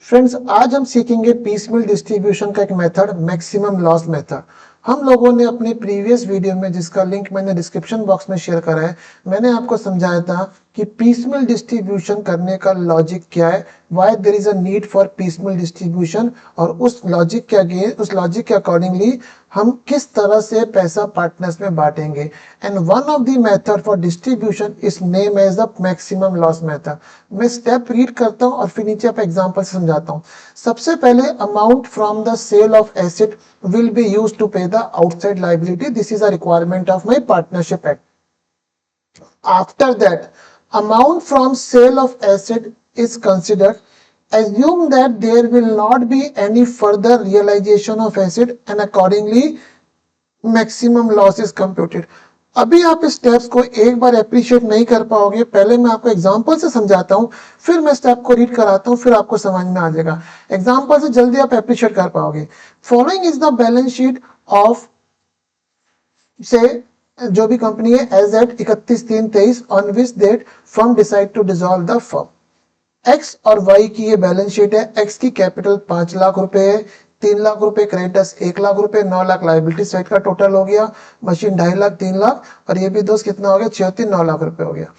Friends, आज हम सीखेंगे पीसमिल डिस्ट्रीब्यूशन का एक मेथड, मैक्सिमम लॉस मेथड। हम लोगों ने अपने प्रीवियस वीडियो में, जिसका लिंक मैंने डिस्क्रिप्शन बॉक्स में शेयर करा है, मैंने आपको समझाया था कि पीसमिल डिस्ट्रीब्यूशन करने का लॉजिक क्या है, why there is a need for piecemeal distribution, और उस लॉजिक के अकॉर्डिंगली हम किस तरह से पैसा पार्टनर्स में बांटेंगे। And one of the method for distribution is name as the maximum loss method. मैं स्टेप रीड करता हूं और फिर नीचे आप एग्जांपल से समझाता हूं। सबसे पहले, amount from the sale of asset will be used to pay the outside liability. This is a requirement of my partnership act. After that, amount from sale of asset is considered. Assume that there will not be any further realization of asset and accordingly maximum loss is computed. अभी आप इस steps को एक बार appreciate नहीं कर पाओगे। पहले मैं आपको एग्जांपल से समझाता हूं, फिर मैं स्टेप को रीड कराता हूं, फिर आपको समझ में आ जाएगा। एग्जांपल से जल्दी आप अप्रिशिएट कर पाओगे। Following is the balance sheet of से जो भी कंपनी है as at 31/3/23 on which date firm decide to dissolve the firm. X और वाई की ये बैलेंस शीट है। एक्स की कैपिटल 5 लाख रुपए है, 3 लाख रुपए क्रेडिटर्स, 1 लाख रुपए, 9 लाख लाइबिलिटी साइड का टोटल हो गया। मशीन 2.5 लाख, 3 लाख, और ये भी दोस्त कितना हो गया, 9 लाख रुपए हो गया।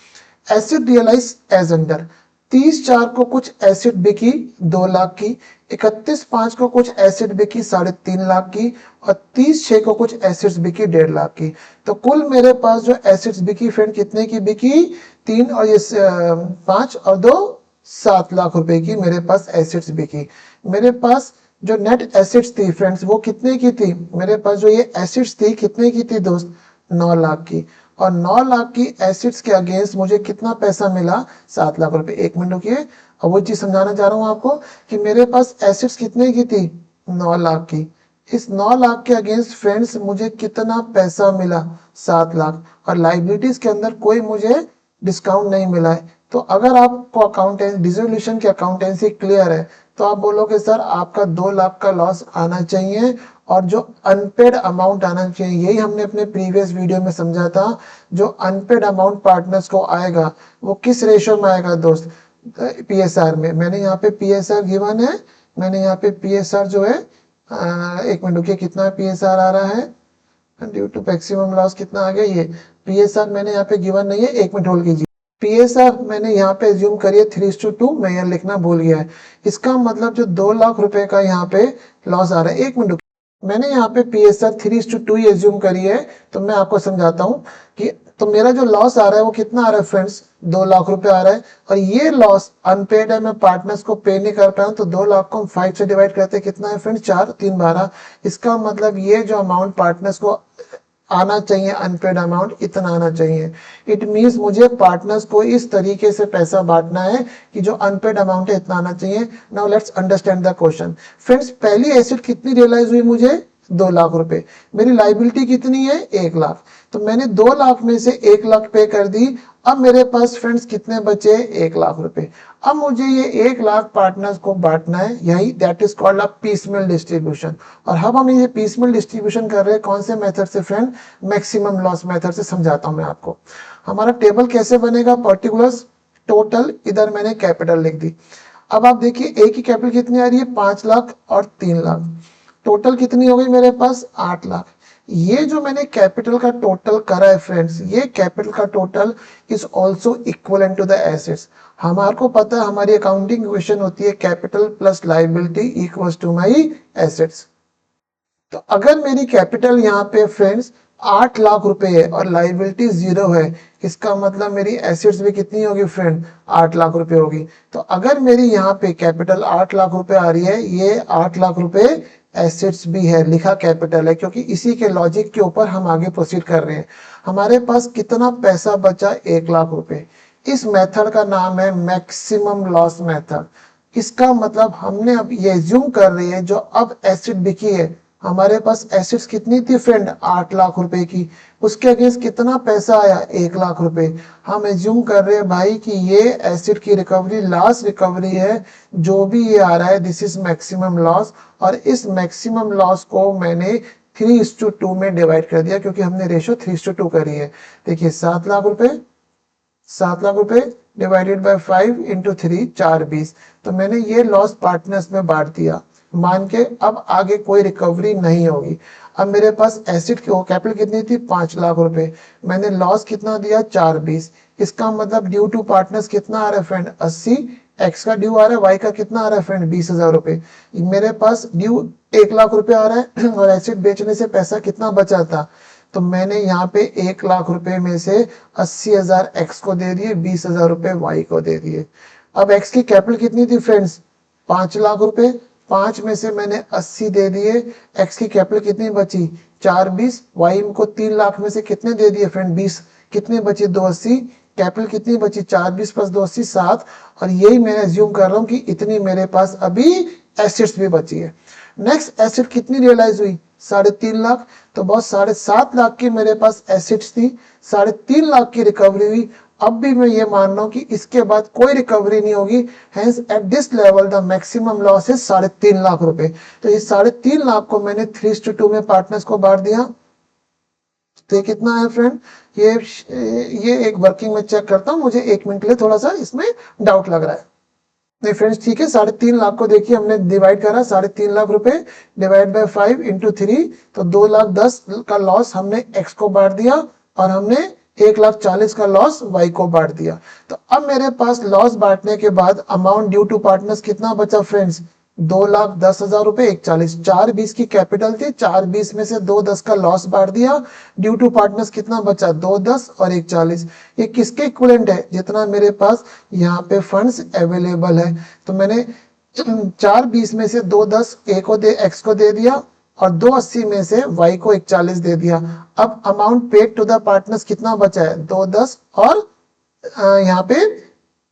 एसिड रियलाइज एज अंडर, 30/4 को कुछ एसिड बिकी 2 लाख की, 31/5 को कुछ एसिड बिकी 3.5 लाख की, और 30/6 को कुछ एसिड्स बिकी 1.5 लाख की। तो कुल मेरे पास जो एसिड्स बिकी फ्रेंड कितने की बिकी, 3 और ये 5 और 2, 7 लाख रुपए की मेरे पास एसिड्स बिकी। मेरे पास जो नेट एसिड्स थी फ्रेंड्स वो कितने की थी, मेरे पास जो ये एसिड्स थी कितने की थी दोस्त, 9 लाख की। और 9 लाख की एसिड्स के अगेंस्ट मुझे कितना पैसा मिला, 7 लाख रुपए। एक मिनट रुकिए, अब वो चीज समझाना चाह रहा हूं आपको कि मेरे पास एसिड्स कितने की थी, 9 लाख की। इस 9 लाख के अगेंस्ट फ्रेंड्स मुझे कितना पैसा मिला, 7 लाख। और लाइबिलिटीज के अंदर कोई मुझे डिस्काउंट नहीं मिला है। तो अगर आपको अकाउंटेंसी, डिसोल्यूशन की अकाउंटेंसी क्लियर है, तो आप बोलोगे सर आपका 2 लाख का लॉस आना चाहिए और जो अनपेड अमाउंट आना चाहिए। यही हमने अपने प्रीवियस वीडियो में समझा था। जो अनपेड अमाउंट पार्टनर्स को आएगा वो किस रेशियो में आएगा दोस्त, पीएसआर में। मैंने यहाँ पे पीएसआर गिवन है, मैंने यहाँ पे पीएसआर जो है, एक मिनट रुकिए, कितना पीएसआर आ रहा है ड्यू टू मैक्सिमम लॉस, कितना आ गया ये पीएसआर मैंने यहाँ पे गिवन नहीं है, एक मिनट होल्ड कीजिए। पीएसआर मैंने यहाँ पे एज्यूम करिए 3:2, मैं यहाँ लिखना भूल गया है। इसका मतलब जो 2 लाख रुपए का यहाँ पे लॉस आ रहा है, एक मिनट, मैंने यहाँ पे पीएसआर 3:2 एज्यूम करी है। तो मैं आपको समझाता हूँ कि तो मेरा जो लॉस आ रहा है वो कितना आ रहा है फ्रेंड्स, 2 लाख रुपए आ रहा है। और ये लॉस अनपेड है, मैं पार्टनर्स को पे नहीं कर पाया हूं। तो 2 लाख को हम 5 से डिवाइड करते हैं, कितना है फ्रेंड्स, 4, 3, 12। इसका मतलब ये जो अमाउंट पार्टनर्स को आना चाहिए, अनपेड अमाउंट इतना आना चाहिए। इट मींस मुझे पार्टनर्स को इस तरीके से पैसा बांटना है कि जो अनपेड अमाउंट है इतना आना चाहिए। Now let's understand the question. Friends, पहली एसेट कितनी रियलाइज हुई मुझे, 2 लाख रुपए। मेरी लाइबिलिटी कितनी है, 1 लाख। तो मैंने 2 लाख में से 1 लाख पे कर दी। अब मेरे पास फ्रेंड्स कितने बचे, 1 लाख रुपए। अब मुझे ये 1 लाख पार्टनर्स को बांटना है, यही that is called a piecemeal distribution. और अब हम ये पीसमिल डिस्ट्रीब्यूशन कर रहे हैं कौन से मेथड से फ्रेंड, मैक्सिमम लॉस मेथड से। समझाता हूं मैं आपको। हमारा टेबल कैसे बनेगा, पर्टिकुलर्स, टोटल, इधर मैंने कैपिटल लिख दी। अब आप देखिए ए की कैपिटल कितनी आ रही है, 5 लाख और 3 लाख। टोटल कितनी हो गई मेरे पास, 8 लाख। ये जो मैंने कैपिटल का टोटल करा है फ्रेंड्स, ये कैपिटल का total is also equivalent to the assets. हमारे को पता है हमारी अकाउंटिंग इक्वेशन होती है capital plus liability equals to my assets. तो अगर मेरी कैपिटल यहाँ पे फ्रेंड्स 8 लाख रुपए है और लायबिलिटी 0 है, इसका मतलब मेरी एसेट्स भी कितनी होगी फ्रेंड, 8 लाख रुपए होगी। तो अगर मेरी यहाँ पे कैपिटल 8 लाख रुपए आ रही है, ये 8 लाख रुपए एसेट्स भी है, लिखा कैपिटल है, क्योंकि इसी के लॉजिक के ऊपर हम आगे प्रोसीड कर रहे हैं। हमारे पास कितना पैसा बचा, 1 लाख रुपए। इस मेथड का नाम है मैक्सिमम लॉस मेथड। इसका मतलब हमने अब ये एज्यूम कर रही है जो अब एसेट बिकी है, हमारे पास एसेट्स कितनी थी फ्रेंड, 8 लाख रुपए की। उसके अगेंस्ट कितना पैसा आया, 1 लाख रुपए। हम एज्यूम कर रहे हैं भाई कि ये एसेट की रिकवरी लास्ट रिकवरी है, जो भी ये आ रहा है दिस इज मैक्सिमम लॉस। और इस मैक्सिमम लॉस को मैंने 3:2 में डिवाइड कर दिया, क्योंकि हमने रेशियो 3:2 करी है। देखिए 7 लाख रुपए, 7 लाख रुपए डिवाइडेड बाय 5 इंटू 3, 4/20। तो मैंने ये लॉस पार्टनर्स में बांट दिया मान के अब आगे कोई रिकवरी नहीं होगी। अब मेरे पास एसिड की कैपिटल कितनी थी 5 लाख रुपए, मैंने लॉस कितना दिया 4/20। इसका मतलब ड्यू टू पार्टनर्स कितना आ रहा है फ्रेंड 80, एक्स का ड्यू आ रहा है, वाई का कितना आ रहा है फ्रेंड 20,000 रुपए। मेरे पास ड्यू 1 लाख रुपए आ रहा है और एसिड बेचने से पैसा कितना बचा था, तो मैंने यहाँ पे 1 लाख रुपए में से 80,000 एक्स को दे दिए, 20,000 रुपए वाई को दे दिए। अब एक्स की कैपिटल कितनी थी फ्रेंड्स 5 लाख रुपए, 5 में से मैंने 80 दे दिए, एक्स की कैपिटल कितनी बची 4/20, वाई को 3 लाख में से कितने दे दिए फ्रेंड 20, कितने बचे 280, कैपिटल कितनी बची 4/20 प्लस 280 7, और यही मैं एज्यूम कर रहा हूँ कि इतनी मेरे पास अभी एसेट्स भी बची है। नेक्स्ट एसेट कितनी रियलाइज हुई 3.5 लाख, तो बहुत 7.5 लाख की मेरे पास एसेट्स थी, 3.5 लाख की रिकवरी हुई। अब भी मैं ये मान रहा हूं कि इसके बाद कोई रिकवरी नहीं होगी, hence at this level the maximum loss is 3.5 lakh रुपए। तो ये 3.5 लाख को मैंने 3:2 में पार्टनर्स को बांट दिया। तो ये कितना है फ्रेंड, ये एक वर्किंग में चेक करता हूं, मुझे 1 मिनट के लिए थोड़ा सा इसमें डाउट लग रहा है। नहीं फ्रेंड्स ठीक है, 3.5 लाख को देखिए हमने डिवाइड करा, 3.5 लाख रुपए डिवाइड बाय 5 इंटू 3, तो 2,10,000 का लॉस हमने एक्स को बांट दिया और हमने 1,40,000 का लॉस वाई को बांट दिया। तो अब मेरे पास लॉस बांटने के बाद अमाउंट ड्यू टू पार्टनर्स कितना बचा फ्रेंड्स 2,10,000 रुपए 1,40,000, 4/20 की कैपिटल थी, 4/20 में से 2,10 का लॉस बांट दिया, ड्यू टू पार्टनर्स कितना बचा 2,10 और 1,40,000। ये किसके इक्विवेलेंट है जितना मेरे पास यहाँ पे फंड्स अवेलेबल है। तो मैंने 4/20 में से 2,10 एक्स को दे दिया और 2,80 में से वाई को 1,40,000 दे दिया। अब amount paid to the partners कितना बचा है 2,10 और यहाँ पे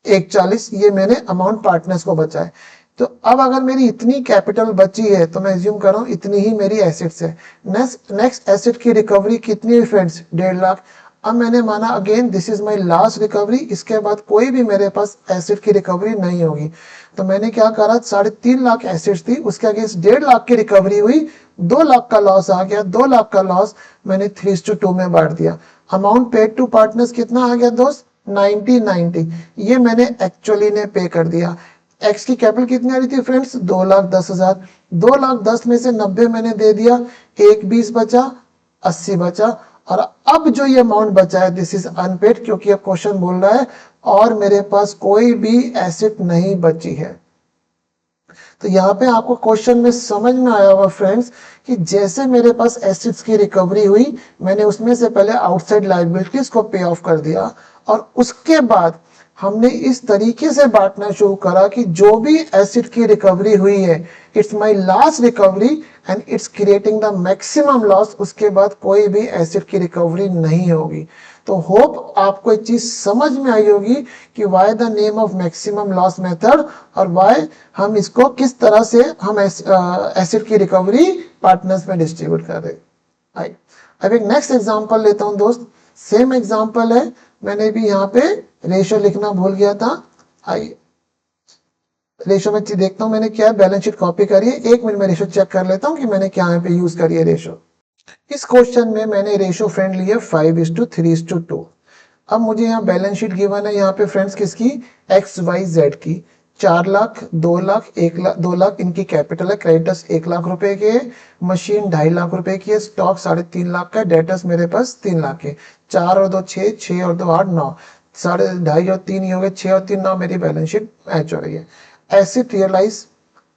1,40,000, ये मैंने अमाउंट पार्टनर्स को बचा है। तो अब अगर मेरी इतनी कैपिटल बची है तो मैं एज्यूम कर रहा हूँ इतनी ही मेरी एसेट्स है। नेक्स्ट एसेट की रिकवरी कितनी है फ्रेंड्स 1.5 लाख। अब मैंने माना again this is my last recovery, इसके बाद कोई भी मेरे पास एसेट की रिकवरी नहीं होगी। तो मैंने क्या करा 3.5 लाख एसेट्स थी, उसके अगेंस्ट 1.5 लाख की रिकवरी हुई, 2 लाख का लॉस आ गया, 2 लाख का लॉस मैंने 3:2 में बांट दिया। अमाउंट पेड टू पार्टनर्स कितना आ गया दोस्त 90, ये मैंने एक्चुअली ने पे कर दिया। एक्स की कैपिटल कितनी आ रही थी फ्रेंड्स 2,10,000, 2,10,000 में से 90 मैंने दे दिया, 1,20 बचा, 80 बचा, और अब जो ये अमाउंट बचा है दिस इज अनपेड, क्योंकि अब क्वेश्चन बोल रहा है और मेरे पास कोई भी एसेट नहीं बची है। तो यहाँ पे आपको क्वेश्चन में समझ में आया होगा फ्रेंड्स कि जैसे मेरे पास एसेट्स की रिकवरी हुई, मैंने उसमें से पहले आउटसाइड लायबिलिटीज को पे ऑफ कर दिया और उसके बाद हमने इस तरीके से बांटना शुरू करा कि जो भी एसेट की रिकवरी हुई है it's my last recovery and it's creating the maximum loss, उसके बाद कोई भी एसेट की रिकवरी नहीं होगी। तो होप आपको एक चीज समझ में आई होगी कि why the name of maximum loss method और वाई हम इसको किस तरह से हम एसेट की रिकवरी पार्टनर्स में डिस्ट्रीब्यूट कर रहे हैं। अब एक नेक्स्ट एग्जांपल लेता हूं दोस्त, सेम एग्जांपल है, मैंने भी यहाँ पे रेशो लिखना भूल गया था। आइए रेशो में देखता हूं मैंने क्या बैलेंस शीट कॉपी करी है, 1 मिनट में रेशो चेक कर लेता हूं कि मैंने क्या यहाँ पे यूज करी है रेशो। इस क्वेश्चन में मैंने रेशो फ्रेंड लिया 5:3:2। अब मुझे यहाँ बैलेंस शीट गिवन है यहाँ पे फ्रेंड्स किसकी XYZ की, 4 लाख 2 लाख 1 लाख 2 लाख इनकी कैपिटल है, क्रेडिटर्स 1 लाख रुपए के, मशीन 2.5 लाख रुपए की है, स्टॉक 3.5 लाख का, डेटर्स मेरे पास 3 लाख के, 4 और 2 6, 6 और 2 8 9, 2.5 और 3 हो गए, 6 और 3 9, मेरी बैलेंस शीट मैच हो रही है। एसेट रियलाइज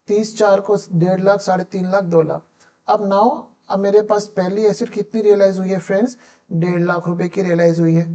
30/4 को 1.5 लाख 3.5 लाख 2 लाख। अब मेरे पास पहली एसेट कितनी रियलाइज हुई है फ्रेंड्स 1.5 लाख रुपए की रियलाइज हुई है,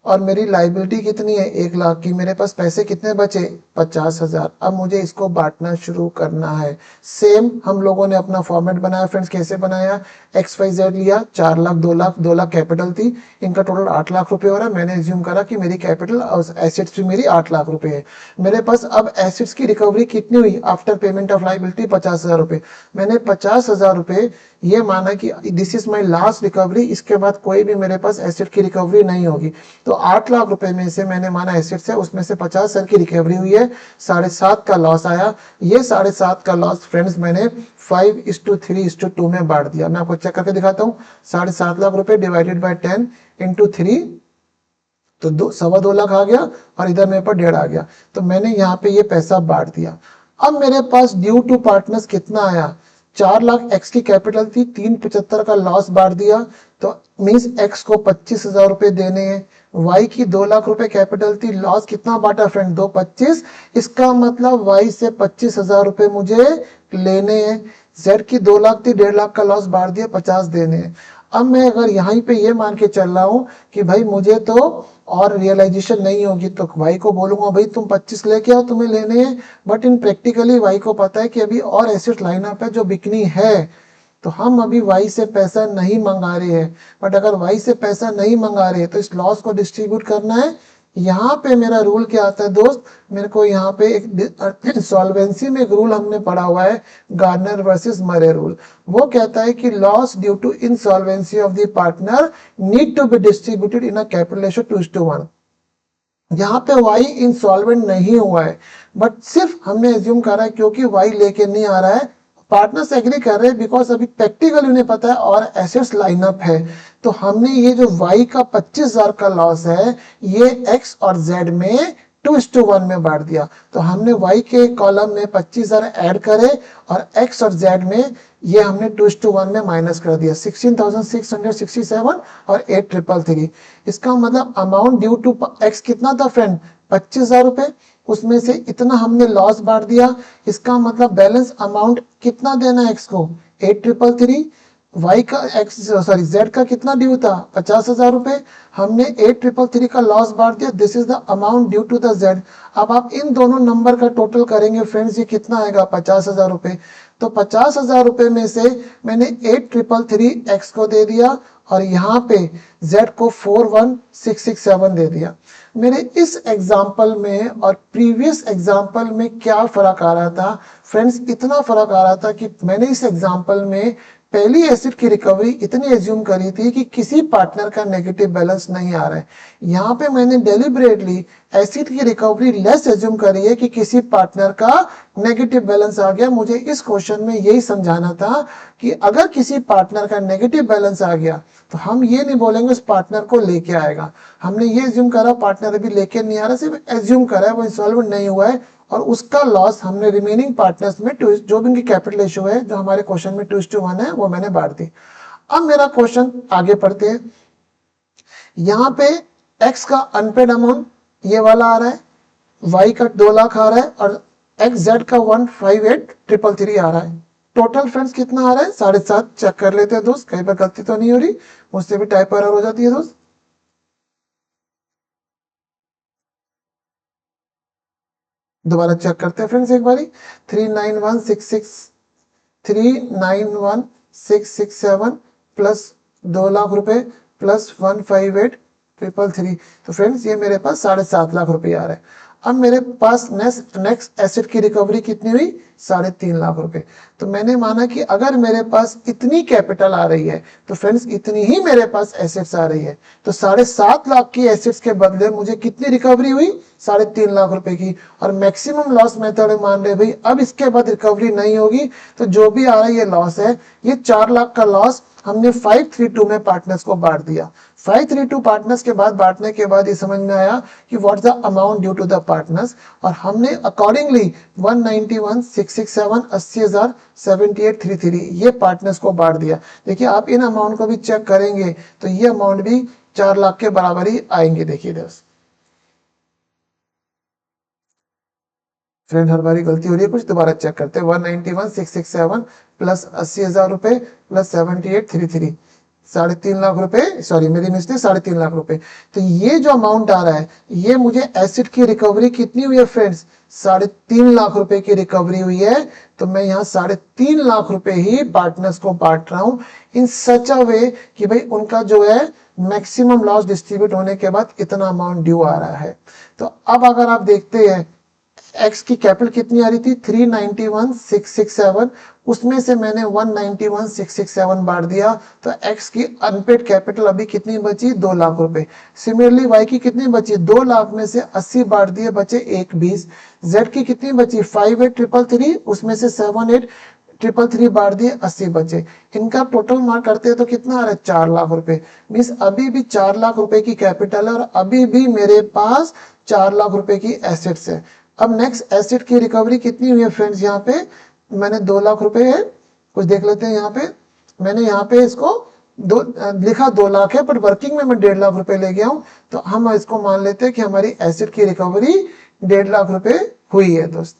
और मेरी लाइबिलिटी कितनी है 1 लाख की, मेरे पास पैसे कितने बचे 50,000। अब मुझे इसको बांटना शुरू करना है। सेम हम लोगों ने अपना फॉर्मेट बनाया फ्रेंड्स, कैसे बनाया, XYZ लिया 4 लाख 2 लाख 2 लाख कैपिटल थी, इनका टोटल 8 लाख रुपए हो रहा है। मैंने एज्यूम करा कि मेरी कैपिटल और एसेट्स भी मेरी 8 लाख रुपए है। मेरे पास अब एसेट्स की रिकवरी कितनी हुई आफ्टर पेमेंट ऑफ लाइबिलिटी 50,000 रुपए। मैंने 50,000 रुपए ये माना कि this is my last recovery, इसके बाद कोई भी मेरे पास एसेट की रिकवरी नहीं होगी। तो 8 लाख रुपए में से मैंने माना एसेट्स है, उसमें से 50,000 की रिकवरी हुई है, 7.5 का लॉस आया। ये 7.5 का लॉस फ्रेंड्स मैंने 5:3:2 में बांट दिया। मैं आपको चेक करके दिखाता हूँ, 7.5 लाख रुपए डिवाइडेड बाय 10 इंटू 3, तो 2.25 लाख आ गया और इधर मेरे पास 1.5 आ गया, तो मैंने यहाँ पे ये पैसा बांट दिया। अब मेरे पास ड्यू टू पार्टनर्स कितना आया, 4 लाख एक्स की कैपिटल थी, 375 का लॉस बांट दिया, तो मीन्स एक्स को 25,000 रुपए देने हैं। वाई की 2 लाख रुपए कैपिटल थी, लॉस कितना बांटा फ्रेंड, 225, इसका मतलब वाई से 25,000 रुपए मुझे लेने हैं। जेड की 2 लाख थी, 1.5 लाख का लॉस बांट दिया, 50 देने हैं। अब मैं अगर यहाँ पे ये मान के चल रहा हूँ कि भाई मुझे तो और रियलाइजेशन नहीं होगी, तो भाई को बोलूंगा भाई तुम 25 लेके आओ, तुम्हें लेने हैं। बट इन प्रैक्टिकली भाई को पता है कि अभी और एसेट लाइनअप है जो बिकनी है, तो हम अभी वाई से पैसा नहीं मंगा रहे हैं। बट अगर वाई से पैसा नहीं मंगा रहे तो इस लॉस को डिस्ट्रीब्यूट करना है। यहाँ पे मेरा रूल क्या आता है दोस्त, मेरे को यहाँ पे एक सॉल्वेंसी में एक रूल हमने पढ़ा हुआ है, गार्नर वर्सेस मरे रूल। वो कहता है कि loss due to insolvency of the partner need to be distributed in a capital ratio 2:1। यहाँ पे वाई इंसॉल्वेंट नहीं हुआ है, बट सिर्फ हमने एज्यूम करा है क्योंकि वाई लेके नहीं आ रहा है, पार्टनर्स एग्री कर रहे हैं बिकॉज अभी प्रैक्टिकली उन्हें पता है और एसेट्स लाइनअप है। तो हमने ये जो वाई का 25,000 का लॉस है ये एक्स और जेड में 2:1 में बांट दिया। तो हमने वाई के कॉलम में 25,000 ऐड करे और एक्स और जेड में ये हमने 2:1 में माइनस कर दिया, 16,667 और 8,333। इसका मतलब अमाउंट ड्यू टू एक्स कितना था फ्रेंड, 25,000 रुपए, उसमें से इतना हमने लॉस बांट दिया। इसका मतलब बैलेंस अमाउंट कितना देना है एक्स को, 8,333। वाई का जेड का कितना ड्यू था, 50,000 रुपए, हमने 8,333 का लॉस बांट दिया। This is the amount due to the Z. अब आप इन दोनों नंबर का टोटल करेंगे फ्रेंड्स, ये कितना आएगा, 50,000 रुपए। तो 50,000 रुपए में से मैंने 8,333 एक्स को दे दिया और यहाँ पे जेड को 41,667 दे दिया। मेरे इस एग्जाम्पल में और प्रीवियस एग्जाम्पल में क्या फर्क आ रहा था फ्रेंड्स, इतना फर्क आ रहा था कि मैंने इस एग्जाम्पल में पहली एसिड की रिकवरी इतनी एज्यूम करी थी कि किसी पार्टनर का नेगेटिव बैलेंस नहीं आ रहा है। यहाँ पे मैंने डेलिबरेटली एसिड की रिकवरी लेस एज्यूम करी है कि किसी पार्टनर का नेगेटिव बैलेंस आ गया। मुझे इस क्वेश्चन में यही समझाना था कि अगर किसी पार्टनर का नेगेटिव बैलेंस आ गया तो हम ये नहीं बोलेंगे उस पार्टनर को लेके आएगा। हमने ये एज्यूम करा पार्टनर अभी लेके नहीं आ रहा, सिर्फ एज्यूम करा है, वो इंसॉल्वेंट नहीं हुआ है और उसका लॉस हमने रिमेनिंग पार्टनर्स में जो भी उनकी कैपिटल रेशियो है जो हमारे क्वेश्चन में 2:1 है वो मैंने बांट दी। अब मेरा क्वेश्चन आगे पढ़ते हैं। यहाँ पे एक्स का अनपेड अमाउंट ये वाला आ रहा है, वाई का 2 लाख आ रहा है और एक्स जेड का 158,333 आ रहा है। टोटल फ्रेंड्स कितना आ रहा है, 7.5। चेक कर लेते हैं दोस्त, कहीं पर गलती तो नहीं हो रही, मुझसे भी टाइप एरर हो जाती है दोस्त। दोबारा चेक करते हैं फ्रेंड्स एक बारी, 391,667 प्लस 2 लाख रुपए प्लस 158,333। तो फ्रेंड्स ये मेरे पास 7.5 लाख रुपए आ रहे हैं। अब मेरे पास नेक्स्ट एसेट की रिकवरी कितनी हुई, 3.5 लाख रुपए। तो मैंने माना कि अगर मेरे पास इतनी कैपिटल आ रही है तो फ्रेंड्स इतनी ही मेरे पास एसेट्स आ रही है। तो 7.5 लाख की एसेट्स के बदले मुझे कितनी रिकवरी हुई, 3.5 लाख रुपए की। और मैक्सिमम लॉस मेथड मान रहे भाई अब इसके बाद रिकवरी नहीं होगी, तो जो भी आ रहा है ये लॉस है। ये 4 लाख का लॉस हमने 532 में पार्टनर्स को बांट दिया। 532 पार्टनर्स के बाद बांटने के बाद ये समझ में आया कि what's the amount due to the partners, और हमने अकॉर्डिंगली 191,667 80,000 78,333 ये पार्टनर्स को बांट दिया। देखिए आप इन अमाउंट को भी चेक करेंगे तो ये अमाउंट भी 4 लाख के बराबर ही आएंगे। देखिए दोस्त फ्रेंड हर बारी गलती हो रही है कुछ, दोबारा चेक करते हैं। 191,667 प्लस 80,000 रुपए प्लस 78,333, 3.5 लाख रुपए, सॉरी मेरी मिस्टेक, 3.5 लाख रुपए। तो ये जो अमाउंट आ रहा है ये मुझे एसिड की रिकवरी कितनी हुई है फ्रेंड्स, 3.5 लाख रुपए की रिकवरी हुई है। तो मैं यहाँ 3.5 लाख रुपए ही पार्टनर्स को बांट रहा हूँ इन सच अ वे कि भाई उनका जो है मैक्सिमम लॉस डिस्ट्रीब्यूट होने के बाद इतना अमाउंट ड्यू आ रहा है। तो अब अगर आप देखते हैं एक्स की कैपिटल कितनी आ रही थी, 391,667, उसमें से मैंने 191,667 बांट दिया, तो एक्स की अनपेड कैपिटल अभी कितनी बची, 2 लाख रुपए। सिमिलरली वाई की कितनी बची, 2 लाख में से 80 बांट दिए, बचे 1,20। जेड की कितनी बची, 58,333, उसमें से ट्रिपल थ्री बांट दिए, 80 बचे। इनका टोटल मार्क करते हैं तो कितना आ रहा है, 4 लाख रुपए। मीन्स अभी भी 4 लाख रुपए की कैपिटल है और अभी भी मेरे पास 4 लाख रुपए की एसेट्स है। अब नेक्स्ट एसेट की रिकवरी कितनी हुई है फ्रेंड्स, यहाँ पे मैंने 2 लाख रुपए है, कुछ देख लेते हैं। यहाँ पे मैंने यहाँ पे इसको लिखा 2 लाख है, बट वर्किंग में मैं 1.5 लाख रुपए ले गया हूं, तो हम इसको मान लेते हैं कि हमारी एसेट की रिकवरी 1.5 लाख रुपए हुई है दोस्त।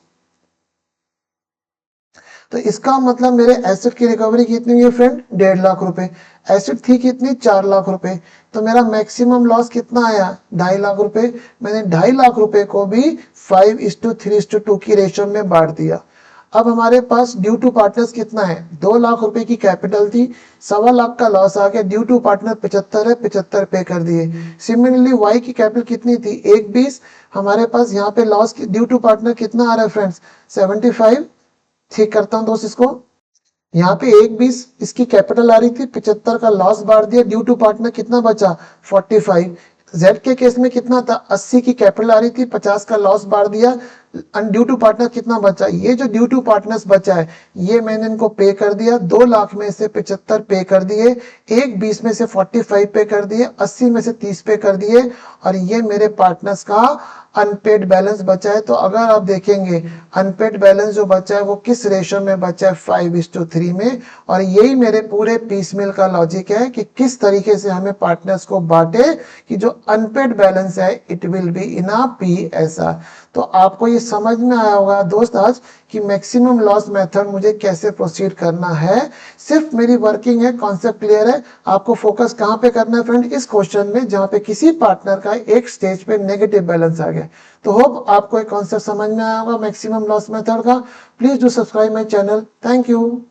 तो इसका मतलब मेरे एसेट की रिकवरी कितनी हुई है फ्रेंड, 1.5 लाख रुपए। एसेट थी कितनी, 4 लाख रुपए। तो मेरा मैक्सिमम लॉस कितना आया, 2.5 लाख रुपए। मैंने 2.5 लाख रुपए को भी 5:3:2 की रेशियो में बांट दिया। अब हमारे पास ड्यू टू पार्टनर्स कितना है, 2 लाख रुपए की कैपिटल थी, 1.25 लाख का लॉस आ गया। ड्यू टू पार्टनर 75 है, 75 पे कर दिए। सिमिलरली वाई की कैपिटल कितनी थी, 1:20। हमारे पास यहाँ पे लॉस ड्यू टू पार्टनर कितना आ रहा है फ्रेंड्स, 75। ठीक करता हूं दोस्त इसको। यहाँ पे 1:20 इसकी कैपिटल आ रही थी, 75 का लॉस बांट दिया। ड्यू टू पार्टनर कितना बचा, 45। जेड के केस में कितना था, 80 की कैपिटल आ रही थी, 50 का लॉस बांट दिया। ड्यू टू पार्टनर कितना बचा, ये जो ड्यू टू पार्टनर्स बचा है ये मैंने इनको पे कर दिया। 2 लाख में से 75 पे कर दिए, 1:20 में से 45 पे कर दिए, 80 में से 30 पे कर दिए, और ये मेरे पार्टनर्स का अनपेड बैलेंस बचा है। तो अगर आप देखेंगे अनपेड बैलेंस जो बचा है वो किस रेशियो में बचा है, 5:3 में। और यही मेरे पूरे पीस मिल का लॉजिक है कि किस तरीके से हमें पार्टनर्स को बांटे कि जो अनपेड बैलेंस है it will be in a PSR। तो आपको ये समझ में आया होगा दोस्त आज कि मैक्सिमम लॉस मेथड मुझे कैसे प्रोसीड करना है। सिर्फ मेरी वर्किंग है, कॉन्सेप्ट क्लियर है। आपको फोकस कहाँ पे करना है फ्रेंड, इस क्वेश्चन में जहाँ पे किसी पार्टनर का एक स्टेज पे नेगेटिव बैलेंस आ गया। तो होप आपको एक कॉन्सेप्ट समझ में आया होगा मैक्सिमम लॉस मेथड का। Please do subscribe my channel. Thank you.